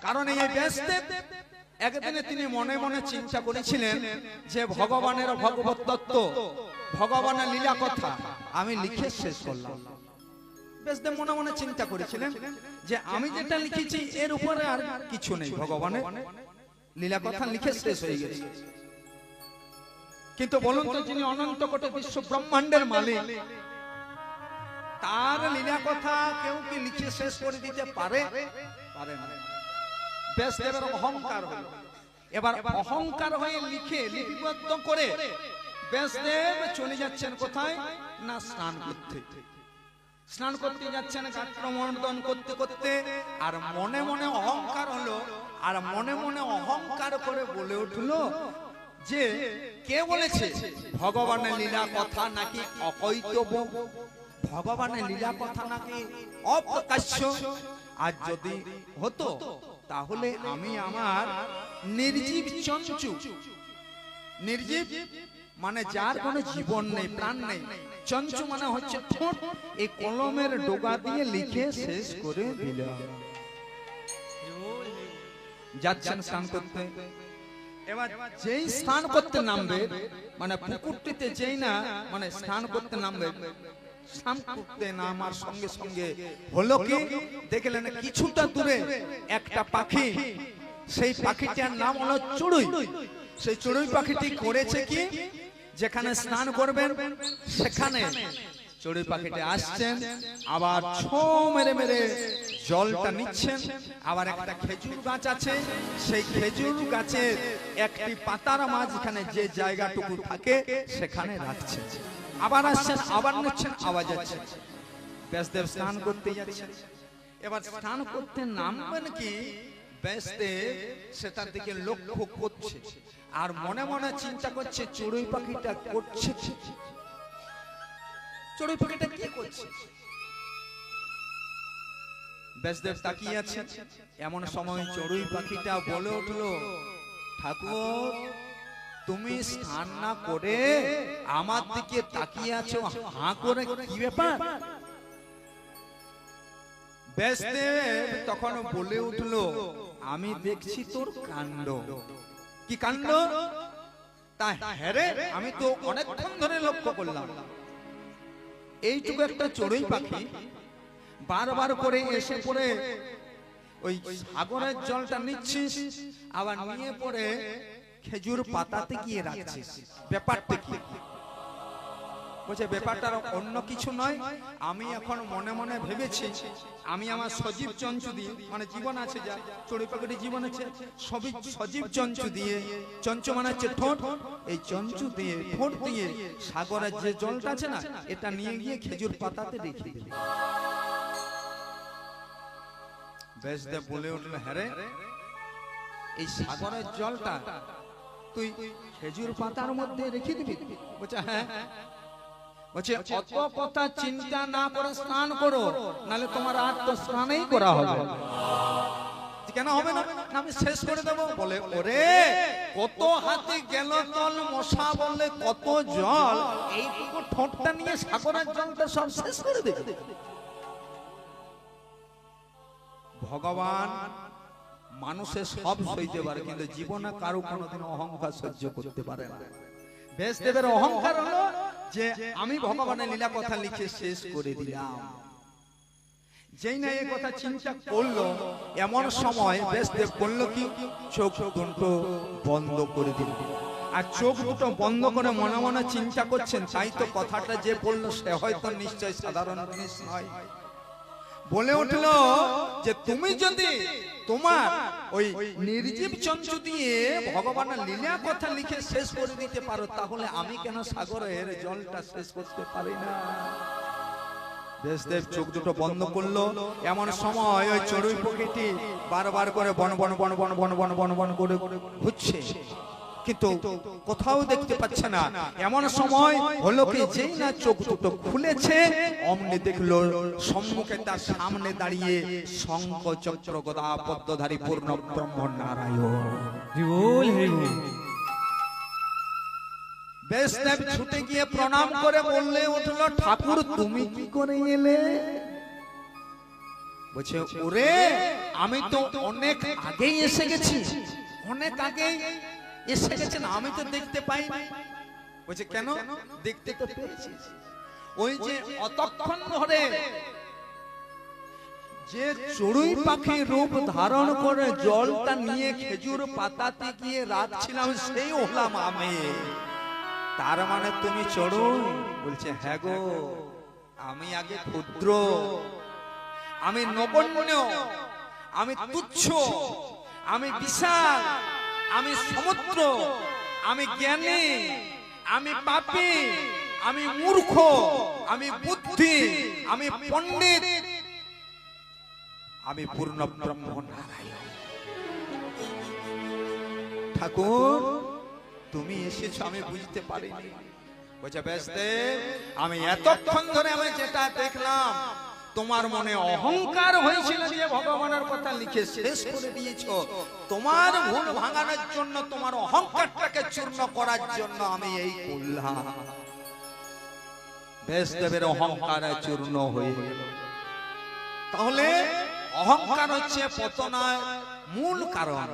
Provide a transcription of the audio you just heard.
কারণ এই ব্যাসদেব একদিনে তিনি মনে মনে চিন্তা করেছিলেন যে ভগবানের ভগবত তত্ত্ব, ভগবানের লীলা কথা আমি লিখে শেষ করলাম। ব্যাসদেব মনে মনে চিন্তা করেছিলেন যে আমি যেটা লিখেছি এর উপরে আর কিছু নেই, ভগবানের লীলা কথা লিখে শেষ হয়ে গেছে। কিন্তু বলুন তো, যিনি অনন্ত কোটি বিশ্ব ব্রহ্মাণ্ডের মালিক, তার লীলা কথা কেউ কি লিখে শেষ করে দিতে পারে? পারে না। ব্যাসদেবের অহংকার হলো, এবার অহংকার হয়ে লিখে লিপিবদ্ধ করে ব্যাসদেব চলে যাচ্ছেন কোথায় না স্নান করতে। স্নান করতে যাচ্ছেন গাত্রমর্দন করতে করতে, আর মনে মনে অহংকার হলো, আর মনে মনে অহংকার করে বলে উঠলো যে কে বলেছে ভগবানের লীলা কথা নাকি অকৈতব্য, ভগবানের লীলা কথা নাকি অপ্রকাশ্য। আর যদি হতো তাহলে আমি আমার নির্জীব চঞ্চু, নির্জীব মানে যার কোনো জীবন নেই, প্রাণ নেই, চঞ্চু মানে হচ্ছে ঠোঁট, এই কলমের ডগা দিয়ে লিখে শেষ করে দিলাম। যাচ্ছেন স্নান করতে, এবার যেই স্নান করতে নামবে, মানে পুকুরটিতে যেই না মানে স্নান করতে নামবে, স্নান করতে নামার সঙ্গে সঙ্গে হলো কি দেখলেন কিছুটা দূরে একটা পাখি, সেই পাখিটার নাম হলো চড়ুই। সেই চড়ুই পাখিটি করেছে কি, যেখানে স্নান করবেন সেখানে চড়ুই পাখিটি আসছেন, আবার ছো মেরে মেরে জলটা নিচ্ছেন। আবার একটা খেজুর গাছ আছে, সেই খেজুর গাছের একটি পাতার মাঝখানে যে জায়গাটুকু থাকে সেখানে রাখছেন, আবার আসছেন, আবার নিচ্ছেন, আবার যাচ্ছেন। ব্যাসদেব স্নান করতে যাচ্ছেন। এবার স্নান করতে নামবেন কি, ব্যাসদেব সেটার দিকে লক্ষ্য করছে আর মনে মনে চিন্তা করছে চড়ুই পাখিটা করছে, চড়ুই পাখিটা কি করছে। ব্যাসদেব তাকিয়ে আছে, এমন সময় চড়ুই পাখিটা বলে উঠলো, ঠাকুর তুমি স্নান না করে আমার দিকে তাকিয়ে আছো হাঁ করে, কি ব্যাপার? ব্যাসদেব তখন বলে উঠলো, আমি দেখছি তোর কাণ্ড। কি কাণ্ড? তা হ্যাঁ রে, আমি তো অনেকক্ষণ ধরে লক্ষ্য করলাম এইটুকু একটা চড়ুই পাখি বারবার করে এসে পড়ে ওই সাগরের জলটা নিচ্ছিস, আবার নিয়ে পড়ে খেজুর পাতাতে গিয়ে রাখছিস, ব্যাপারটা কি? বলছে ব্যাপারটা অন্য কিছু নয়, আমি এখন মনে মনে ভেবেছি আমি আমার সজীব চঞ্চু দিয়ে, মানে জীবন আছে যা চড়ুই পাখির জীবন আছে, সবই সজীব চঞ্চু দিয়ে, চঞ্চু মানে হচ্ছে ঠোঁট, এই চঞ্চু দিয়ে ঠোঁট দিয়ে সাগরের যে জলটা আছে না এটা নিয়ে গিয়ে খেজুর পাতাতে রেখে দিই। ব্যাসদেব বলে উঠল, হ্যাঁ রে, এই সাগরের জলটা তুই খেজুর পাতার মধ্যে রেখে দিবি? বলছে হ্যাঁ। বলছে অত কথা চিন্তা না করে স্নান করো, নালে তোমার আর তো স্নানই করা হবে। কেন হবে না? আমি শেষ করে দেবো। বলে ওরে কত হাতে গেল তল, মশা বললে কত জল, এইটুকু ঠোঁটটা নিয়ে সাগরের জলটা সব শেষ করে দেবে। ভগবান মানুষের সব সইতে পারে, কিন্তু জীবনে কারো কোনোদিন অহংকার সহ্য করতে পারে না। ব্যাসদেবের অহংকার হলো যে আমি ভগবানের লীলা কথা লিখে শেষ করে দিলাম। যেই না এই কথা চিন্তা করলো, এমন সময় ব্যাসদেব বলল কি, চোখ দুটো বন্ধ করে দিল। আর চোখ দুটো বন্ধ করে মনে মনে চিন্তা করছেন, তাই তো কথাটা যে বললো সে হয়তো নিশ্চয় সাধারণ জিনিস নয়। বলে উঠল যে তুমি যদি তোমার ওই নির্জীব চঞ্চু দিয়ে ভগবানের লীলা কথা লিখে শেষ করে দিতে পারো, তাহলে আমি কেন সাগরের জলটা শেষ করতে পারি না? ব্যাসদেব চোখ দুটো বন্ধ করলো। এমন সময় ওই চড়ুই পাখিটি বারবার করে বন বন বন বন বন বন বন বন করে ঘুরছে, কিন্তু কোথাও দেখতে পাচ্ছে না। এমন সময় হলো কি, যেই না চোখ দুটো খুলেছে, অমনি দেখলো সম্মুখে তার সামনে দাঁড়িয়ে শঙ্খ চক্র গদা পদ্মধারী পূর্ণ ব্রহ্ম নারায়ণ। ব্যাসদেব ছুটে গিয়ে প্রণাম করে বললে উঠলো, ঠাকুর তুমি কি করে এলে? বলছে ওরে আমি তো অনেক আগেই এসে গেছি, অনেক আগেই এসে গেছেন, আমি তো দেখতে পাইনি। বলছে কেন? দেখতে তো পেয়েছি, ওই যে অতক্ষণ ধরে যে চড়ুই পাখি রূপ ধারণ করে জলটা নিয়ে খেজুর পাতাতে গিয়ে রাখছিলাম, সেই হলাম আমি। তার মানে তুমি চড়ুই? বলছে হ্যাঁ গো, আমি আগে ক্ষুদ্র, আমি নগণ্য, আমি তুচ্ছ, আমি বিশাল, আমি সমুদ্র, আমি জ্ঞানী, আমি পাপী, আমি মূর্খ, আমি বুদ্ধি, আমি পণ্ডিত, আমি পূর্ণ ব্রহ্ম নারায়ণ। ঠাকুর তুমি এসেছো আমি বুঝতে পারিনি। বলছে বেশ দেব, আমি এতক্ষণ ধরে আমি যেটা দেখলাম, তোমার মনে অহংকার হয়েছিল যে ভগবানের কথা লিখে শেষ করে দিয়েছো, তোমার ভুল ভাঙানোর জন্য, তোমার অহংকারটাকে চূর্ণ করার জন্য আমি এই করলাম। ব্যাসদেবের অহংকার চূর্ণ হয়ে গেল। তাহলে অহংকার হচ্ছে পতনের মূল কারণ।